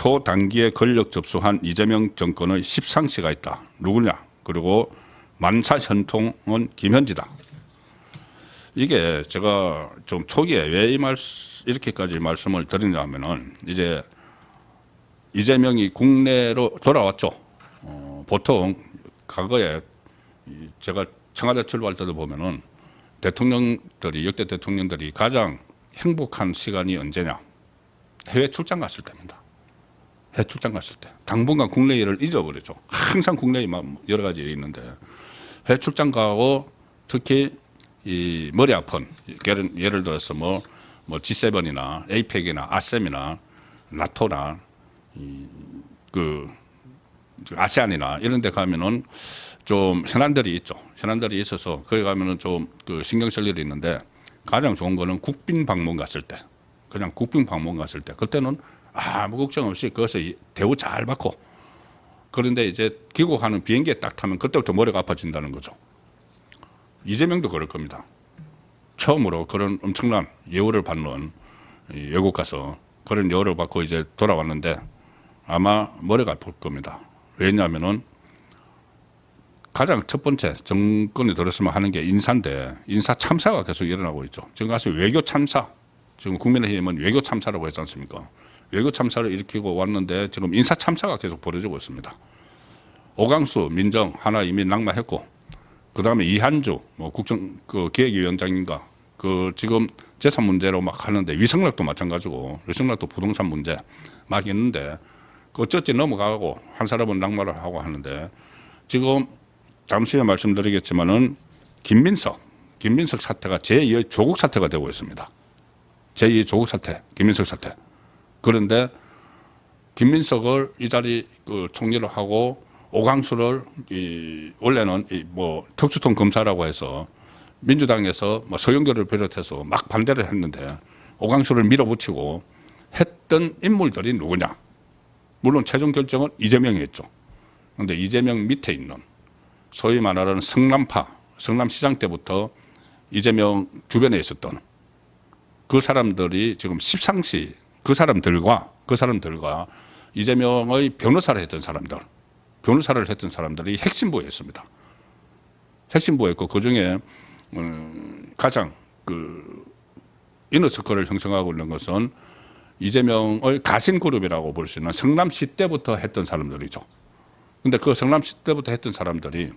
초단기에 권력 접수한 이재명 정권의 십상시가 있다. 누구냐? 그리고 만사 현통은 김현지다. 이게 제가 좀 초기에 왜 이렇게까지 말씀을 드리냐면은 이제 이재명이 국내로 돌아왔죠. 보통 과거에 제가 청와대 출발할 때도 보면은 대통령들이 역대 대통령들이 가장 행복한 시간이 언제냐? 해외 출장 갔을 때입니다. 해외 출장 갔을 때 당분간 국내 일을 잊어버리죠. 항상 국내 일 여러 가지 일이 있는데 해외 출장 가고 특히 이 머리 아픈 예를 들어서 뭐 G7이나 APEC이나 아셈이나 나토나 그 아세안이나 이런 데 가면은 좀 현안들이 있죠. 현안들이 있어서 거기 가면은 좀 그 신경 쓸 일이 있는데 가장 좋은 거는 국빈 방문 갔을 때, 그냥 국빈 방문 갔을 때 그때는 아무 걱정 없이 거기서 대우 잘 받고, 그런데 이제 귀국하는 비행기에 딱 타면 그때부터 머리가 아파진다는 거죠. 이재명도 그럴 겁니다. 처음으로 그런 엄청난 예우를 받는 외국 가서 그런 예우를 받고 이제 돌아왔는데 아마 머리가 아플 겁니다. 왜냐하면은 가장 첫 번째 정권이 들었으면 하는 게 인사인데 인사 참사가 계속 일어나고 있죠. 지금 가서 외교 참사, 지금 국민의힘은 외교 참사라고 했지 않습니까? 외교 참사를 일으키고 왔는데 지금 인사 참사가 계속 벌어지고 있습니다. 오강수 민정 하나 이미 낙마했고, 그 다음에 이한주 뭐 국정 그 기획위원장인가 그 지금 재산 문제로 막 하는데, 위성락도 마찬가지고 위성락도 부동산 문제 막 있는데 그 어쩌지 넘어가고 한 사람은 낙마를 하고 하는데, 지금 잠시 후에 말씀드리겠지만은 김민석 사태가 제2의 조국 사태가 되고 있습니다. 제2의 조국 사태, 김민석 사태. 그런데 김민석을 이 자리 그 총리를 하고 오강수를 원래는 뭐 특수통 검사라고 해서 민주당에서 뭐 서영교를 비롯해서 막 반대를 했는데 오강수를 밀어붙이고 했던 인물들이 누구냐? 물론 최종 결정은 이재명이 했죠. 그런데 이재명 밑에 있는 소위 말하는 성남파, 성남시장 때부터 이재명 주변에 있었던 그 사람들이 지금 십상시 그 사람들과 이재명의 변호사를 했던 사람들이 핵심부에 있습니다. 핵심부에 있고 그중에 가장 그 이너서클을 형성하고 있는 것은 이재명의 가신그룹이라고 볼 수 있는 성남시 때부터 했던 사람들이죠. 그런데 그 성남시 때부터 했던 사람들이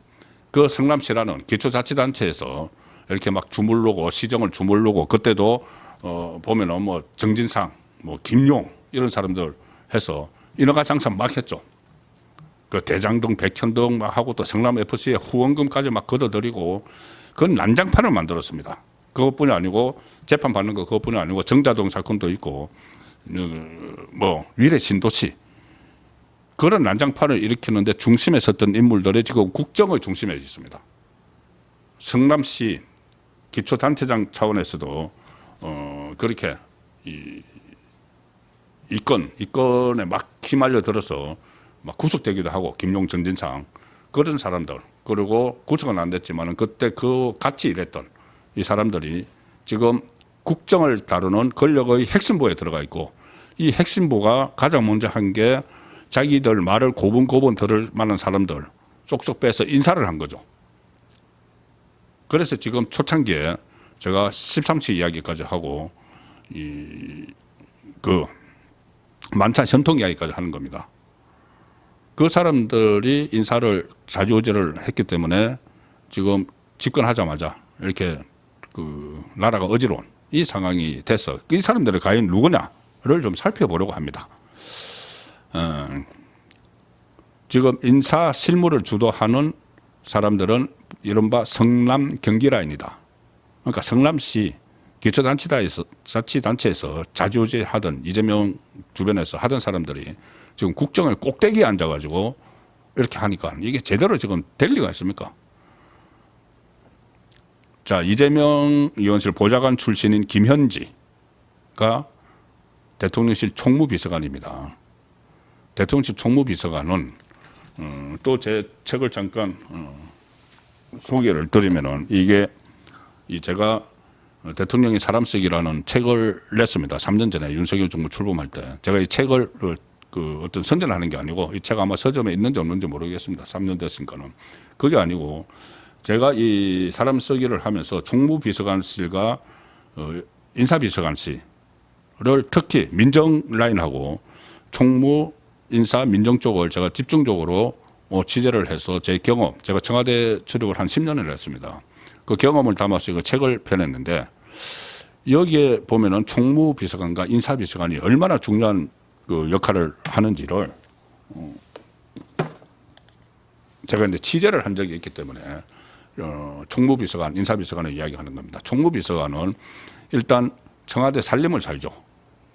그 성남시라는 기초자치단체에서 이렇게 막 주물르고 시정을 주물르고, 그때도 보면은 뭐 정진상, 뭐 김용 이런 사람들 해서 인허가 장사 막 했죠. 그 대장동, 백현동 막 하고 또 성남 FC에 후원금까지 막 걷어들이고 그건 난장판을 만들었습니다. 그것뿐이 아니고 재판 받는 거 그것뿐이 아니고 정자동 사건도 있고 뭐 위례 신도시 그런 난장판을 일으키는데 중심에 섰던 인물들이 지금 국정의 중심에 있습니다. 성남시 기초단체장 차원에서도 그렇게 이건에 막 휘말려 들어서 막 구속되기도 하고, 김용, 정진상 그런 사람들, 그리고 구속은 안 됐지만은 그때 그 같이 일했던 이 사람들이 지금 국정을 다루는 권력의 핵심부에 들어가 있고, 이 핵심부가 가장 먼저 한 게 자기들 말을 고분고분 들을 만한 사람들 쏙쏙 빼서 인사를 한 거죠. 그래서 지금 초창기에 제가 13시 이야기까지 하고 그 만차 전통 이야기까지 하는 겁니다. 그 사람들이 인사를 좌지우지를 했기 때문에 지금 집권하자마자 이렇게 그 나라가 어지러운 이 상황이 돼서 이 사람들이 과연 누구냐를 좀 살펴보려고 합니다. 지금 인사 실무를 주도하는 사람들은 이른바 성남 경기라인이다. 그러니까 성남시 기초자치단체에서 좌지우지하던 이재명 주변에서 하던 사람들이 지금 국정을 꼭대기에 앉아가지고 이렇게 하니까 이게 제대로 지금 될 리가 있습니까? 자, 이재명 의원실 보좌관 출신인 김현지가 대통령실 총무비서관입니다. 대통령실 총무비서관은 또 제 책을 잠깐 소개를 드리면은 이게 제가 대통령이 사람 쓰기라는 책을 냈습니다. 3년 전에 윤석열 정부 출범할 때 제가 이 책을 그 어떤 선전하는 게 아니고 이 책 아마 서점에 있는지 없는지 모르겠습니다. 3년 됐으니까는. 그게 아니고 제가 이 사람 쓰기를 하면서 총무비서관실과 인사비서관실을 특히 민정 라인하고 총무, 인사, 민정 쪽을 제가 집중적으로 취재를 해서 제 경험, 제가 청와대 출입을 한 10년을 했습니다. 그 경험을 담아서 이거 책을 펴냈는데 여기에 보면은 총무비서관과 인사비서관이 얼마나 중요한 그 역할을 하는지를 제가 이제 취재를 한 적이 있기 때문에 총무비서관, 인사비서관을 이야기하는 겁니다. 총무비서관은 일단 청와대 살림을 살죠.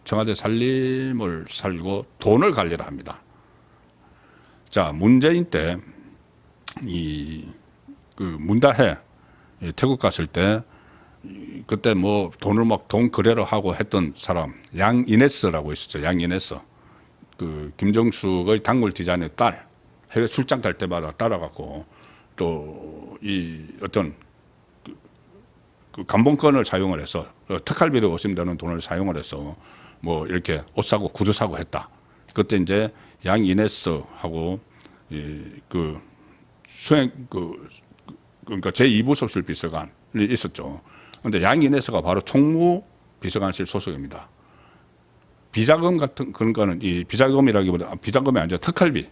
청와대 살림을 살고 돈을 관리를 합니다. 자, 문재인 때 그 문다해 태국 갔을 때 그때 뭐 돈을 막 돈 거래를 하고 했던 사람 양이네스라고 있었죠. 양이네스. 그 김정숙의 단골 디자인의 딸 해외 출장 갈 때마다 따라갔고 또 이 어떤 그 감봉권을 사용을 해서 특할비로 오시면 되는 돈을 사용을 해서 뭐 이렇게 옷 사고 구두 사고 했다. 그때 이제 양이네스하고 그 수행 그러니까 제2부속실 비서관이 있었죠. 그런데 양이네스가 바로 총무비서관실 소속입니다. 비자금 같은 그런 거는 이 비자금이라기보다 비자금이 아니라 특할비,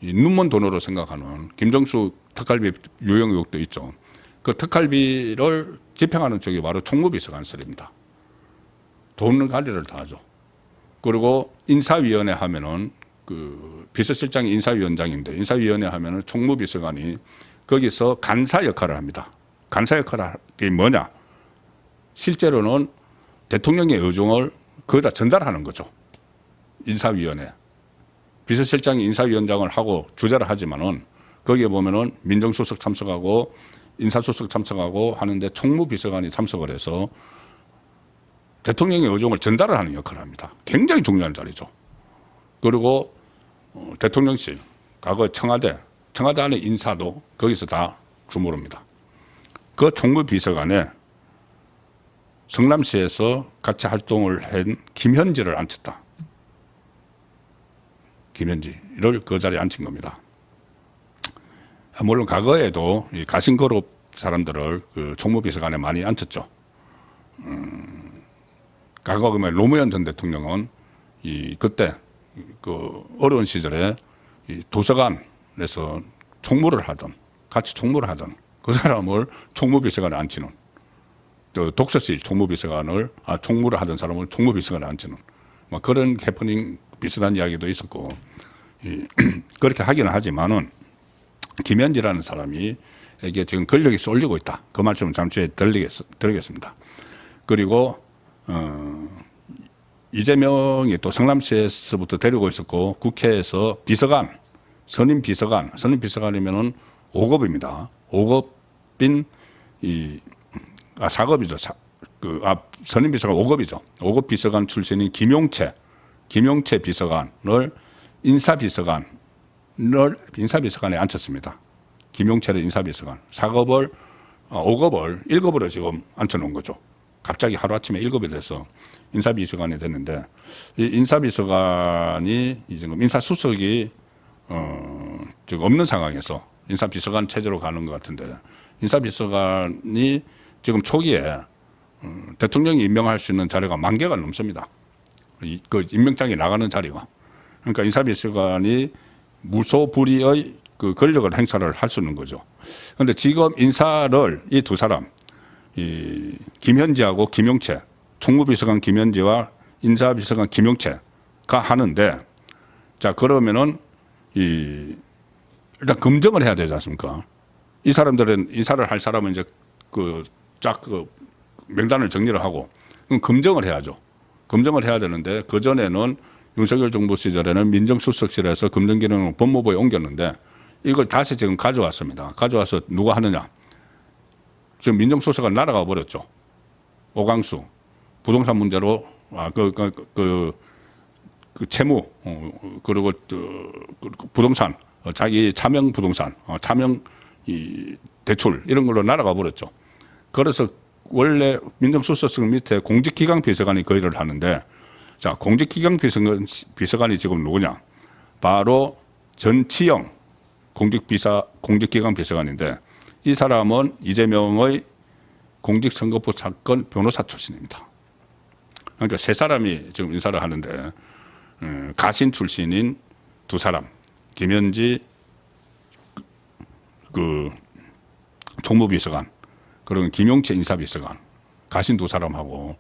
이 눈먼 돈으로 생각하는 김정수 특할비 유용 의혹도 있죠. 그 특할비를 집행하는 쪽이 바로 총무비서관실입니다. 돈 관리를 다 하죠. 그리고 인사위원회 하면은 그 비서실장이 인사위원장인데 인사위원회 하면은 총무비서관이 거기서 간사 역할을 합니다. 간사 역할이 뭐냐? 실제로는 대통령의 의중을 거기다 전달하는 거죠. 인사위원회. 비서실장이 인사위원장을 하고 주재를 하지만은 거기에 보면은 민정수석 참석하고 인사수석 참석하고 하는데 총무비서관이 참석을 해서 대통령의 의중을 전달을 하는 역할을 합니다. 굉장히 중요한 자리죠. 그리고 대통령실, 과거 청와대 안에 인사도 거기서 다 주무릅니다. 그 총무비서관에 성남시에서 같이 활동을 한 김현지를 앉혔다. 김현지를 그 자리에 앉힌 겁니다. 물론 과거에도 이 가신그룹 사람들을 그 총무비서관에 많이 앉혔죠. 과거 그러면 노무현 전 대통령은 그때 그 어려운 시절에 이 도서관에서 총무를 하던 같이 총무를 하던 그 사람을 총무비서관에 앉히는 또 독서실 총무비서관을 총무를 하던 사람을 총무비서관에 앉히는 뭐 그런 해프닝 비슷한 이야기도 있었고 그렇게 하기는 하지만은 김현지라는 사람이 이게 지금 권력이 쏠리고 있다. 그 말씀을 잠시 후에 드리겠습니다. 그리고 이재명이 또 성남시에서부터 데리고 있었고 국회에서 비서관, 선임 비서관이면은 5급입니다. 5급인 4급이죠. 선임 비서관 5급이죠. 5급 비서관 출신인 김용채 비서관을 인사비서관에 앉혔습니다. 김용채를 인사비서관. 4급을 5급을 1급으로 지금 앉혀놓은 거죠. 갑자기 하루아침에 1급이 돼서 인사비서관이 됐는데 이 인사비서관이 지금 인사수석이 지금 없는 상황에서 인사비서관 체제로 가는 것 같은데 인사비서관이 지금 초기에 대통령이 임명할 수 있는 자리가 10,000개가 넘습니다. 그 임명장이 나가는 자리가. 그러니까 인사비서관이 무소불위의 그 권력을 행사를 할 수 있는 거죠. 그런데 지금 인사를 이 두 사람, 이 김현지하고 김용채, 총무비서관 김현지와 인사비서관 김용채가 하는데, 자 그러면은 일단 검증을 해야 되지 않습니까? 이 사람들은 인사를 할 사람은 이제 그 명단을 정리를 하고 그럼 검증을 해야죠. 검증을 해야 되는데 그 전에는 윤석열 정부 시절에는 민정수석실에서 검증 기능을 법무부에 옮겼는데 이걸 다시 지금 가져왔습니다. 가져와서 누가 하느냐? 지금 민정수석은 날아가 버렸죠. 오광수 부동산 문제로 그 채무 그리고 부동산 자기 차명 부동산 차명 대출 이런 걸로 날아가 버렸죠. 그래서 원래 민정수석 밑에 공직기강 비서관이 그 일을 하는데 자, 공직기강 비서관이 지금 누구냐? 바로 전치영 공직기강 비서관인데 이 사람은 이재명의 공직선거법 사건 변호사 출신입니다. 그러니까 세 사람이 지금 인사를 하는데 가신 출신인 두 사람, 김현지 그 총무비서관, 그리고 김용채 인사비서관, 가신 두 사람하고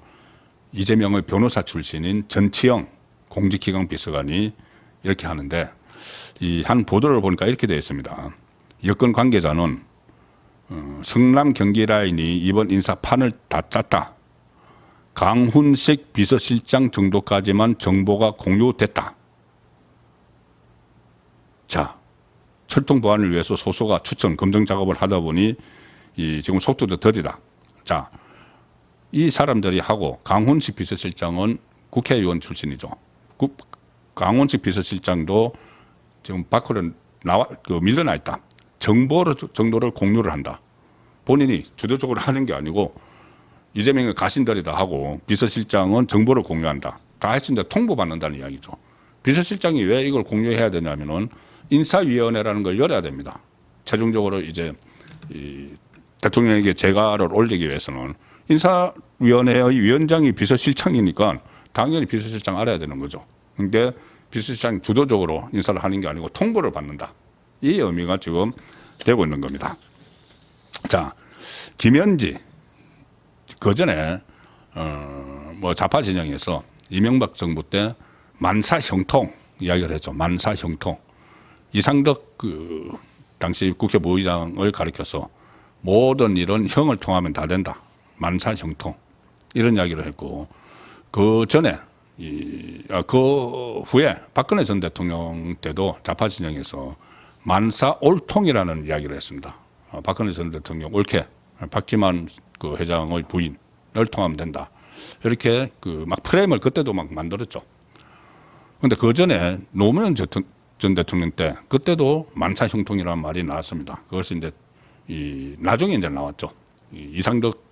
이재명의 변호사 출신인 전치영 공직기강 비서관이 이렇게 하는데 이 한 보도를 보니까 이렇게 되어 있습니다. 여권 관계자는 성남 경기 라인이 이번 인사 판을 다 짰다. 강훈식 비서실장 정도까지만 정보가 공유됐다. 자, 철통 보안을 위해서 소수가 추천 검증 작업을 하다 보니 지금 속도도 더디다. 자, 이 사람들이 하고 강훈식 비서실장은 국회의원 출신이죠. 강훈식 비서실장도 지금 밖으로 밀려나 있다. 정도를 공유를 한다. 본인이 주도적으로 하는 게 아니고 이재명의 가신들이 다 하고 비서실장은 정보를 공유한다. 다 했는데 통보받는다는 이야기죠. 비서실장이 왜 이걸 공유해야 되냐면은 인사위원회라는 걸 열어야 됩니다. 최종적으로 이제 대통령에게 재가를 올리기 위해서는 인사위원회의 위원장이 비서실장이니까 당연히 비서실장 알아야 되는 거죠. 그런데 비서실장이 주도적으로 인사를 하는 게 아니고 통보를 받는다. 이 의미가 지금 되고 있는 겁니다. 자, 김현지 그전에 뭐 좌파 진영에서 이명박 정부 때 만사 형통 이야기를 했죠. 만사 형통. 이상덕 그 당시 국회 부의장을 가리켜서 모든 일은 형을 통하면 다 된다. 만사 형통 이런 이야기를 했고 그 전에 그 후에 박근혜 전 대통령 때도 좌파 진영에서 만사 옳통이라는 이야기를 했습니다. 박근혜 전 대통령 옳게 박지만 그 회장의 부인을 통하면 된다. 이렇게 그 막 프레임을 그때도 막 만들었죠. 그런데 그 전에 노무현 전 대통령 때 그때도 만사 형통이라는 말이 나왔습니다. 그것이 이제 나중에 이제 나왔죠. 이상덕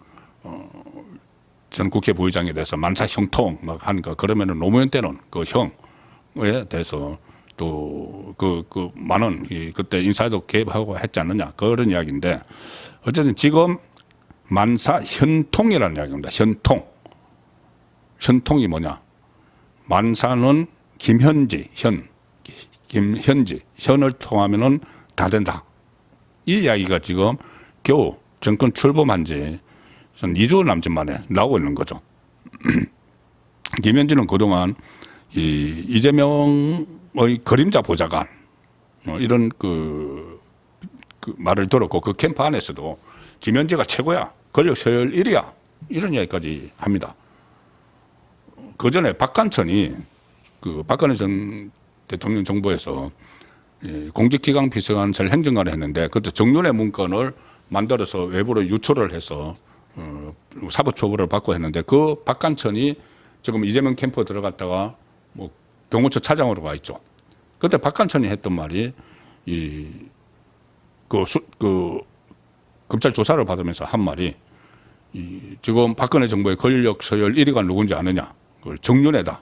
전 국회 부의장에 대해서 만사 형통 막 하니까 그러면은 노무현 때는 그 형에 대해서 또 그 많은 그때 인사에도 개입하고 했지 않느냐 그런 이야기인데 어쨌든 지금 만사 현통이라는 이야기입니다. 현통이 뭐냐? 만사는 김현지 현을 통하면은 다 된다. 이 이야기가 지금 겨우 정권 출범한 지 2주 남짓 만에 나오고 있는 거죠. 김현지는 그동안 이재명의 그림자 보좌관 이런 그 말을 들었고 그 캠프 안에서도 김현지가 최고야. 권력 서열 1위야. 이런 이야기까지 합니다. 그 전에 박관천이 그 박근혜 전 대통령 정부에서 공직기강 비서관실 행정관을 했는데 그때 정윤회 문건을 만들어서 외부로 유출을 해서 사법처벌을 받고 했는데 그 박관천이 지금 이재명 캠프에 들어갔다가 뭐 경호처 차장으로 가 있죠. 그때 박관천이 했던 말이 그 검찰 조사를 받으면서 한 말이 지금 박근혜 정부의 권력 서열 1위가 누군지 아느냐? 그걸 정윤회다.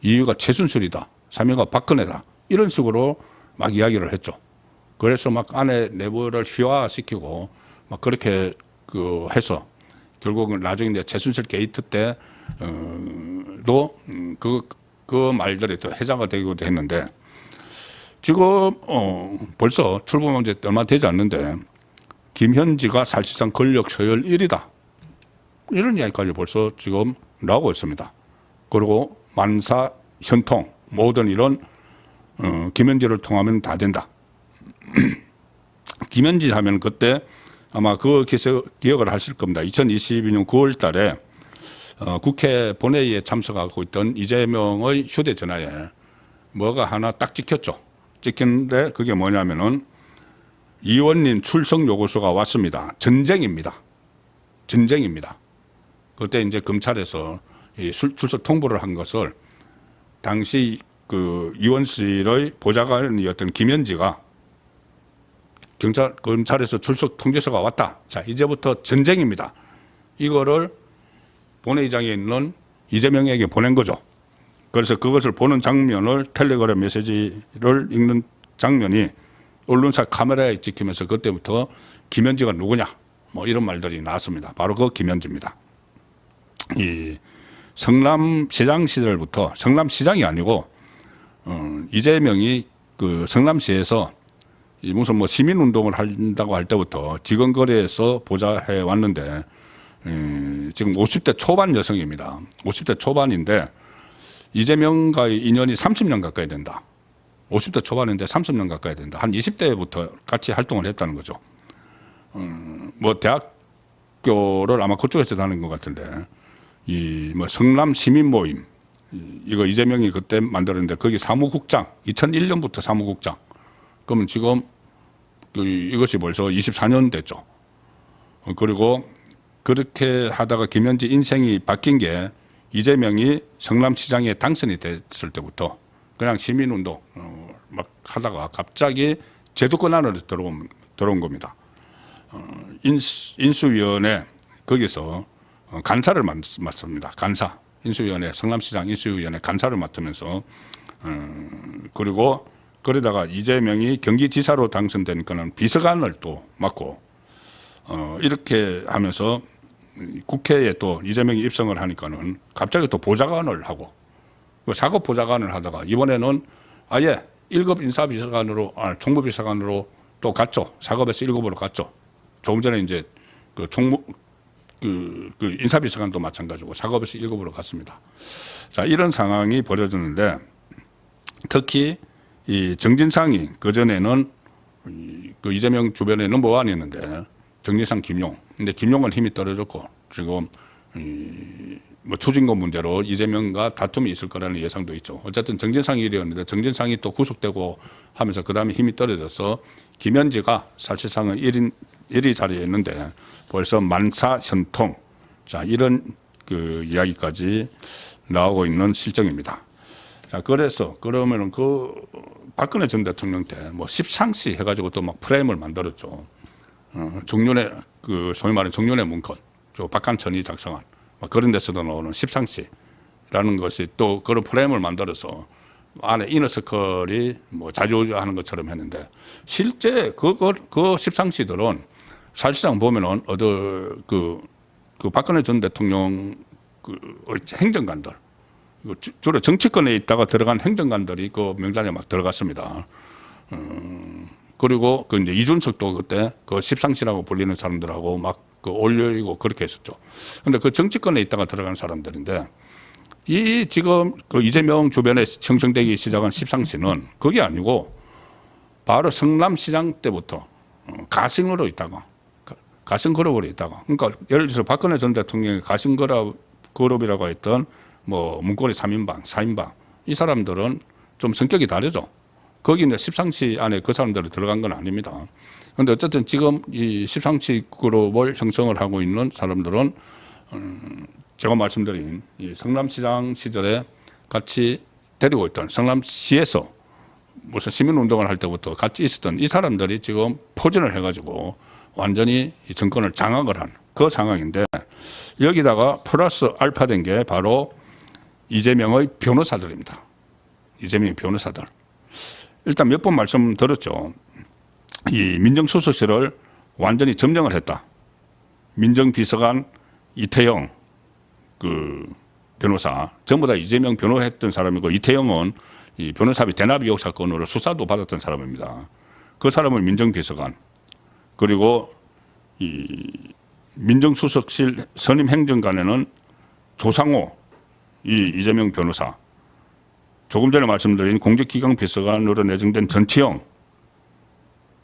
2위가 최순실이다. 3위가 박근혜다. 이런 식으로 막 이야기를 했죠. 그래서 막 안에 내부를 희화시키고 막 그렇게 해서 결국은 나중에 이제 최순실 게이트 때도 그 말들이 또 해자가 되기도 했는데 지금 벌써 출범한 지 얼마 되지 않는데 김현지가 사실상 권력 서열 1위다. 이런 이야기까지 벌써 지금 나오고 있습니다. 그리고 만사 현통 모든 일은 김현지를 통하면 다 된다. 김현지 하면 그때 아마 그 기억을 하실 겁니다. 2022년 9월 달에 국회 본회의에 참석하고 있던 이재명의 휴대전화에 뭐가 하나 딱 찍혔죠. 찍혔는데 그게 뭐냐면은 이 의원님 출석 요구서가 왔습니다. 전쟁입니다. 그때 이제 검찰에서 출석 통보를 한 것을 당시 그 의원실의 보좌관이었던 김현지가 검찰에서 출석 통지서가 왔다. 자, 이제부터 전쟁입니다. 이거를 본회의장에 있는 이재명에게 보낸 거죠. 그래서 그것을 보는 장면을 텔레그램 메시지를 읽는 장면이 언론사 카메라에 찍히면서 그때부터 김현지가 누구냐 뭐 이런 말들이 나왔습니다. 바로 그 김현지입니다. 이 성남시장 시절부터 성남시장이 아니고 이재명이 그 성남시에서 무슨 뭐 시민운동을 한다고 할 때부터 직원거래에서 보좌해 왔는데 지금 50대 초반 여성입니다. 50대 초반인데 이재명과의 인연이 30년 가까이 된다. 50대 초반인데 30년 가까이 된다. 한 20대부터 같이 활동을 했다는 거죠. 뭐 대학교를 아마 그쪽에서 다닌 것 같은데 이 뭐 성남 시민 모임 이거 이재명이 그때 만들었는데 거기 사무국장 2001년부터 사무국장 그러면 지금 이것이 벌써 24년 됐죠. 그리고 그렇게 하다가 김현지 인생이 바뀐 게 이재명이 성남시장에 당선이 됐을 때부터 그냥 시민운동 막 하다가 갑자기 제도권 안으로 들어온 겁니다. 인수위원회 거기서 간사를 맡습니다. 간사. 인수위원회 성남시장 인수위원회 간사를 맡으면서 그리고 그러다가 이재명이 경기지사로 당선되니까는 비서관을 또 맡고 이렇게 하면서 국회에 또 이재명이 입성을 하니까는 갑자기 또 보좌관을 하고 사급 보좌관을 하다가 이번에는 아예 1급 인사비서관으로 총무비서관으로 또 갔죠. 4급에서 1급으로 갔죠. 조금 전에 이제 그 인사비서관도 마찬가지고 4급에서 1급으로 갔습니다. 자, 이런 상황이 벌어졌는데 특히 이 정진상이 그전에는 그 이재명 주변에 넘버원이 있는데 정진상, 김용. 근데 김용은 힘이 떨어졌고 지금 뭐 추징금 문제로 이재명과 다툼이 있을 거라는 예상도 있죠. 어쨌든 정진상이 일이었는데 정진상이 또 구속되고 하면서 그 다음에 힘이 떨어져서 김현지가 사실상은 1위 자리에 있는데 벌써 만사현통. 자, 이런 그 이야기까지 나오고 있는 실정입니다. 자, 그래서 그러면은 그 박근혜 전 대통령 때 뭐 십상시 해가지고 또 막 프레임을 만들었죠. 정윤회 그 소위 말하는 정윤회 문건, 저 박한천이 작성한 그런 데서도 나오는 십상시라는 것이 또 그런 프레임을 만들어서 안에 이너서클이 뭐 자주하는 것처럼 했는데 실제 그 십상시들은 사실상 보면은 그 박근혜 전 대통령 그 행정관들 주로 정치권에 있다가 들어간 행정관들이 그 명단에 막 들어갔습니다. 그리고 그 이제 이준석도 그때 그 십상시라고 불리는 사람들하고 막 그 올리고 그렇게 했었죠. 근데 그 정치권에 있다가 들어간 사람들인데 이 지금 그 이재명 주변에 형성되기 시작한 십상시는 그게 아니고 바로 성남시장 때부터 가싱으로 있다가 가싱그룹으로 있다가 그러니까 예를 들어서 박근혜 전 대통령이 가싱그룹이라고 했던 뭐 문고리 3인방, 4인방 이 사람들은 좀 성격이 다르죠. 거기 이제 십상시 안에 그 사람들이 들어간 건 아닙니다. 그런데 어쨌든 지금 이 십상시 그룹을 형성을 하고 있는 사람들은 제가 말씀드린 이 성남시장 시절에 같이 데리고 있던 성남시에서 무슨 시민운동을 할 때부터 같이 있었던 이 사람들이 지금 포진을 해가지고 완전히 이 정권을 장악을 한 그 상황인데 여기다가 플러스 알파 된 게 바로 이재명의 변호사들입니다. 이재명의 변호사들. 일단 몇 번 말씀드렸죠. 이 민정수석실을 완전히 점령을 했다. 민정비서관 이태영 그 변호사 전부 다 이재명 변호했던 사람이고 이태영은 이 변호사비 대납 의혹 사건으로 수사도 받았던 사람입니다. 그 사람을 민정비서관 그리고 이 민정수석실 선임 행정관에는 조상호 이재명 변호사 조금 전에 말씀드린 공직기강 비서관으로 내정된 전치영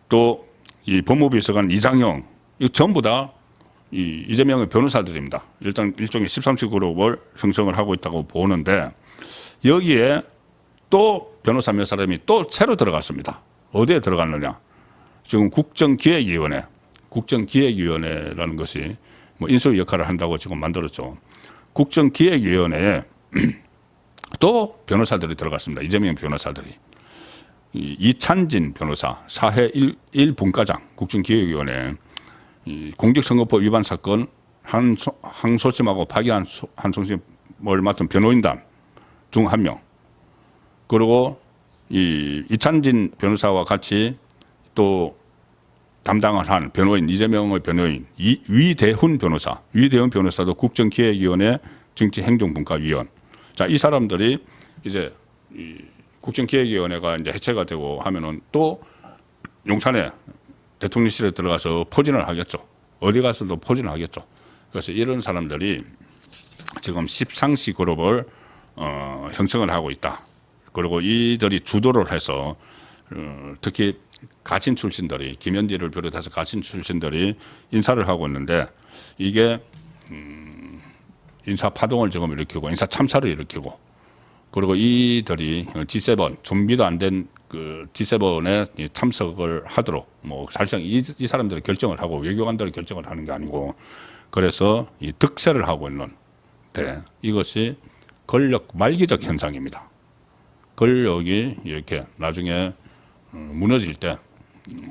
또 이 법무비서관 이장영 이 전부 다 이 이재명의 변호사들입니다. 일단 일종의 13시 그룹을 형성을 하고 있다고 보는데 여기에 또 변호사 몇 사람이 또 새로 들어갔습니다. 어디에 들어갔느냐? 지금 국정기획위원회라는 것이 뭐 인수 역할을 한다고 지금 만들었죠. 국정기획위원회에 또 변호사들이 들어갔습니다. 이재명 변호사들이. 이찬진 변호사, 사회 1분과장, 국정기획위원회, 공직선거법 위반 사건 항소심하고 파기환송심을 맡은 변호인단, 중 한 명. 그리고 이 이찬진 변호사와 같이 또 담당을 한 변호인, 이재명의 변호인 위대훈 변호사. 위대훈 변호사도 국정기획위원회 정치행정분과위원. 자, 이 사람들이 이제 이 국정기획위원회가 이제 해체가 되고 하면은 또 용산에 대통령실에 들어가서 포진을 하겠죠. 어디 가서도 포진을 하겠죠. 그래서 이런 사람들이 지금 십상시 그룹을 형성을 하고 있다. 그리고 이들이 주도를 해서 특히 가신 출신들이 김현지를 비롯해서 가신 출신들이 인사를 하고 있는데 이게 인사 파동을 지금 일으키고 인사 참사를 일으키고 그리고 이들이 G7 준비도 안 된 그 G7에 참석을 하도록 뭐 사실상 이 사람들이 결정을 하고 외교관들이 결정을 하는 게 아니고 그래서 이 득세를 하고 있는데 이것이 권력 말기적 현상입니다. 권력이 이렇게 나중에 무너질 때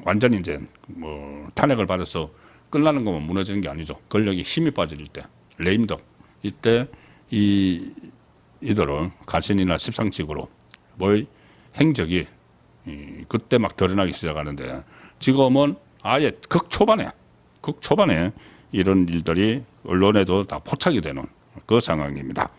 완전히 이제 뭐 탄핵을 받아서 끝나는 것만 무너지는 게 아니죠. 권력이 힘이 빠질 때, 레임덕 이때 이들을 가신이나 십상직으로 뭘 행적이 그때 막 드러나기 시작하는데 지금은 아예 극초반에 이런 일들이 언론에도 다 포착이 되는 그 상황입니다.